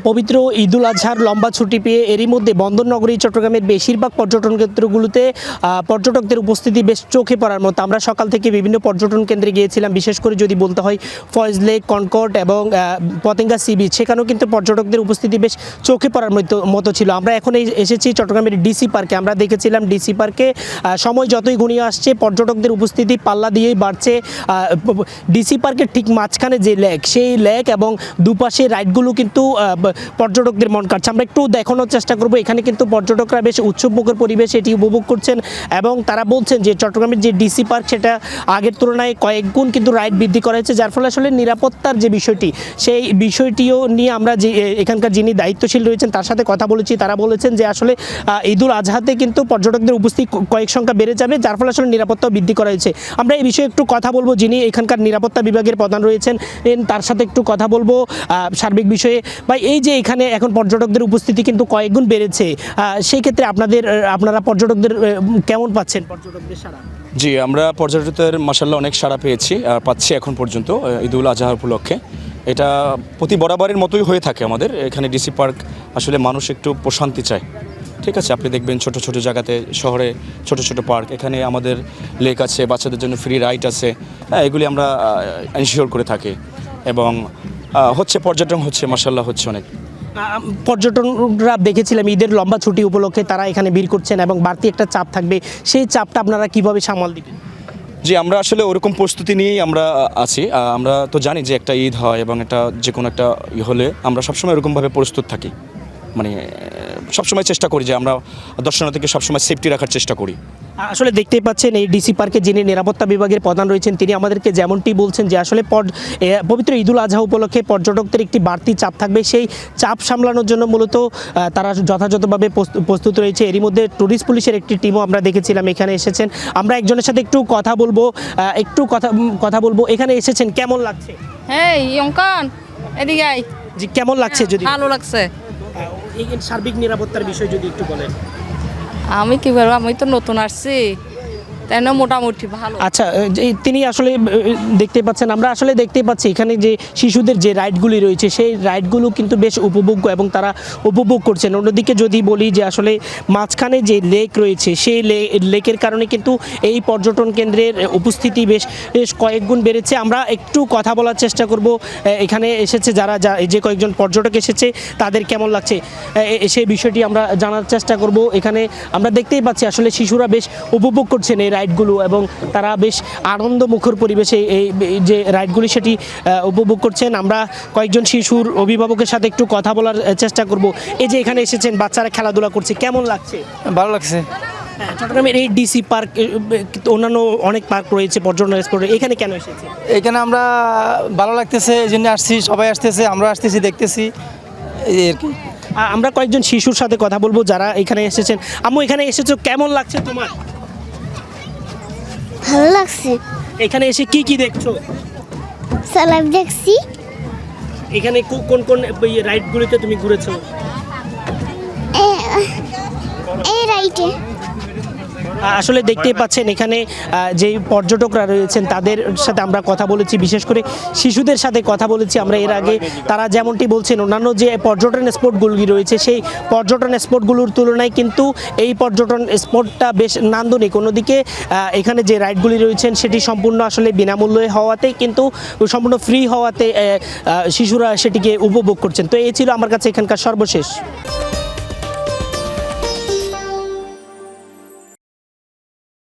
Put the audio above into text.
পবিত্র ঈদুল আজহার লম্বা ছুটি পেয়ে এরই মধ্যে বন্দরনগরী চট্টগ্রামের বেশিরভাগ পর্যটন কেন্দ্রগুলোতে পর্যটকদের উপস্থিতি বেশ চোখে পড়ার মতো। আমরা সকাল থেকে বিভিন্ন পর্যটন কেন্দ্রে গিয়েছিলাম, বিশেষ করে যদি বলতে হয় ফয়েজ লেক, কনকর্ড এবং পতেঙ্গা সি বিচ, সেখানেও কিন্তু পর্যটকদের উপস্থিতি বেশ চোখে পড়ার মতো ছিল। আমরা এখন এসেছি চট্টগ্রামের ডিসি পার্কে। আমরা দেখেছিলাম ডিসি পার্কে সময় যতই ঘনিয়ে আসছে পর্যটকদের উপস্থিতি পাল্লা দিয়েই বাড়ছে। ডিসি পার্কের ঠিক মাঝখানে যে লেক, সেই লেক এবং দুপাশে রাইডগুলো কিন্তু পর্যটকদের মন কাটছে। আমরা একটু দেখানোর চেষ্টা করব। এখানে কিন্তু পর্যটকরা বেশ উৎসবমুখর পরিবেশ এটি উপভোগ করছেন এবং তারা বলছেন যে চট্টগ্রামের যে ডিসি পার্ক সেটা আগের তুলনায় কয়েক গুণ কিন্তু রাইড বৃদ্ধি করা হয়েছে, যার ফলে আসলে নিরাপত্তার যে বিষয়টি, সেই বিষয়টিও নিয়ে আমরা যে এখানকার যিনি দায়িত্বশীল রয়েছেন তার সাথে কথা বলেছি। তারা বলেছেন যে আসলে ঈদুল আজহাতে কিন্তু পর্যটকদের উপস্থিতি কয়েক সংখ্যা বেড়ে যাবে, যার ফলে আসলে নিরাপত্তাও বৃদ্ধি করা হয়েছে। আমরা এই বিষয়ে একটু কথা বলবো, যিনি এখানকার নিরাপত্তা বিভাগের প্রধান রয়েছেন তার সাথে একটু কথা বলবো সার্বিক বিষয়ে। বা এই যে এখানে এখন পর্যটকদের উপস্থিতি কিন্তু কয়েক গুণ বেড়েছে, সেই ক্ষেত্রে আপনারা পর্যটকদের কেমন পাচ্ছেন, পর্যটকদের সাড়া? জি, আমরা পর্যটকদের মাশাআল্লাহ অনেক সাড়া পেয়েছি, পাচ্ছি এখন পর্যন্ত ঈদুল আজহা উপলক্ষে। এটা প্রতি বরাবরের মতোই হয়ে থাকে আমাদের এখানে ডিসি পার্ক। আসলে মানুষ একটু প্রশান্তি চায়, ঠিক আছে। আপনি দেখবেন ছোট ছোট জায়গাতে, শহরে ছোট ছোট পার্ক, এখানে আমাদের লেক আছে, বাচ্চাদের জন্য ফ্রি রাইড আছে, এগুলি আমরা এনশিওর করে থাকি এবং হচ্ছে পর্যটন হচ্ছে মাশাআল্লাহ হচ্ছে অনেক। পর্যটকরা দেখেছিলাম ঈদের লম্বা ছুটি উপলক্ষে তারা এখানে ভিড় করছেন এবং বাড়তি একটা চাপ থাকবে, সেই চাপটা আপনারা কিভাবে সামাল দিবেন? জি, আমরা আসলে ওরকম প্রস্তুতি নিয়েই আমরা আছি। আমরা তো জানি যে একটা ঈদ হয় এবং এটা যে কোনো একটা হলে আমরা সবসময় এরকমভাবে প্রস্তুত থাকি, মানে সবসময় চেষ্টা করি যে আমরা দর্শনার্থীকে সবসময় সেফটি রাখার চেষ্টা করি। আসলে দেখতেই পাচ্ছেন এই ডিসি পার্কে যিনি নিরাপত্তা বিভাগের প্রধান রয়েছেন তিনি আমাদেরকে যেমনটি বলছেন যে আসলে পবিত্র ঈদুল আজহা উপলক্ষে পর্যটকদের একটি বাড়তি চাপ থাকবে, সেই চাপ সামলানোর জন্য মূলত তারা যথাযথভাবে প্রস্তুত রয়েছে। এরই মধ্যে ট্যুরিস্ট পুলিশের একটি টিমও আমরা দেখেছিলাম এখানে এসেছেন। আমরা একজনের সাথে একটু কথা বলবো। এখানে এসেছেন, কেমন লাগছে? হ্যাঁ ইয়ঙ্কান এদিকে আই। জি, কেমন লাগছে? যদি ভালো লাগছে। এই সার্বিক নিরাপত্তার বিষয় যদি একটু বলেন। আমি কি বলবো, আমি তো নতুন আসছি, তাই না, মোটামুটি ভালো। আচ্ছা, তিনি আসলে দেখতে পাচ্ছেন, আমরা আসলে দেখতে পাচ্ছি এখানে যে শিশুদের যে রাইডগুলি রয়েছে সেই রাইডগুলো কিন্তু বেশ উপভোগ্য এবং তারা উপভোগ করছেন। অন্যদিকে যদি বলি যে আসলে মাঝখানে যে লেক রয়েছে সেই লেকের কারণে কিন্তু এই পর্যটন কেন্দ্রের উপস্থিতি বেশ কয়েক গুণ বেড়েছে। আমরা একটু কথা বলার চেষ্টা করব, এখানে এসেছে যে কয়েকজন পর্যটক এসেছে তাদের কেমন লাগছে সেই বিষয়টি আমরা জানার চেষ্টা করব। এখানে আমরা দেখতেই পাচ্ছি আসলে শিশুরা বেশ উপভোগ করছেন এই রাইডগুলো এবং তারা বেশ আনন্দমুখর পরিবেশে এই যে রাইডগুলি সেটি উপভোগ করছেন। আমরা কয়েকজন শিশুর অভিভাবকের সাথে একটু কথা বলার চেষ্টা করব। এই যে এখানে এসেছেন, বাচ্চারা খেলাধুলা করছে, কেমন লাগছে? ভালো লাগছে। চট্টগ্রামের এই ডিসি পার্ক, অন্যান্য অনেক পার্ক রয়েছে পর্যটন স্পট, এখানে কেন এসেছে? এখানে আমরা ভালো লাগতেছে, এই জন্য আসছি, সবাই আসতেছে, আমরা আসতেছি, দেখতেছি, এই আর কি। আমরা কয়েকজন শিশুর সাথে কথা বলবো যারা এখানে এসেছেন। আম্মু, এখানে এসেছো, কেমন লাগছে তোমার? ভালো লাগছে। এখানে এসে কি কি দেখছো? সালাম দেখছি। এখানে কোন কোন রাইডগুলিতে তুমি ঘুরেছো? এই রাইটে আসলে দেখতেই পাচ্ছেন এখানে যে পর্যটকরা রয়েছেন তাদের সাথে আমরা কথা বলেছি, বিশেষ করে শিশুদের সাথে কথা বলেছি আমরা এর আগে। তারা যেমনটি বলছেন অন্যান্য যে পর্যটন স্পটগুলি রয়েছে সেই পর্যটন স্পটগুলোর তুলনায় কিন্তু এই পর্যটন স্পটটা বেশ নান্দনিক। অন্যদিকে এখানে যে রাইডগুলি রয়েছেন সেটি সম্পূর্ণ আসলে বিনামূল্যে হওয়াতে, কিন্তু সম্পূর্ণ ফ্রি হওয়াতে শিশুরা সেটিকে উপভোগ করছেন। তো এই ছিল আমার কাছে এখানকার সর্বশেষ।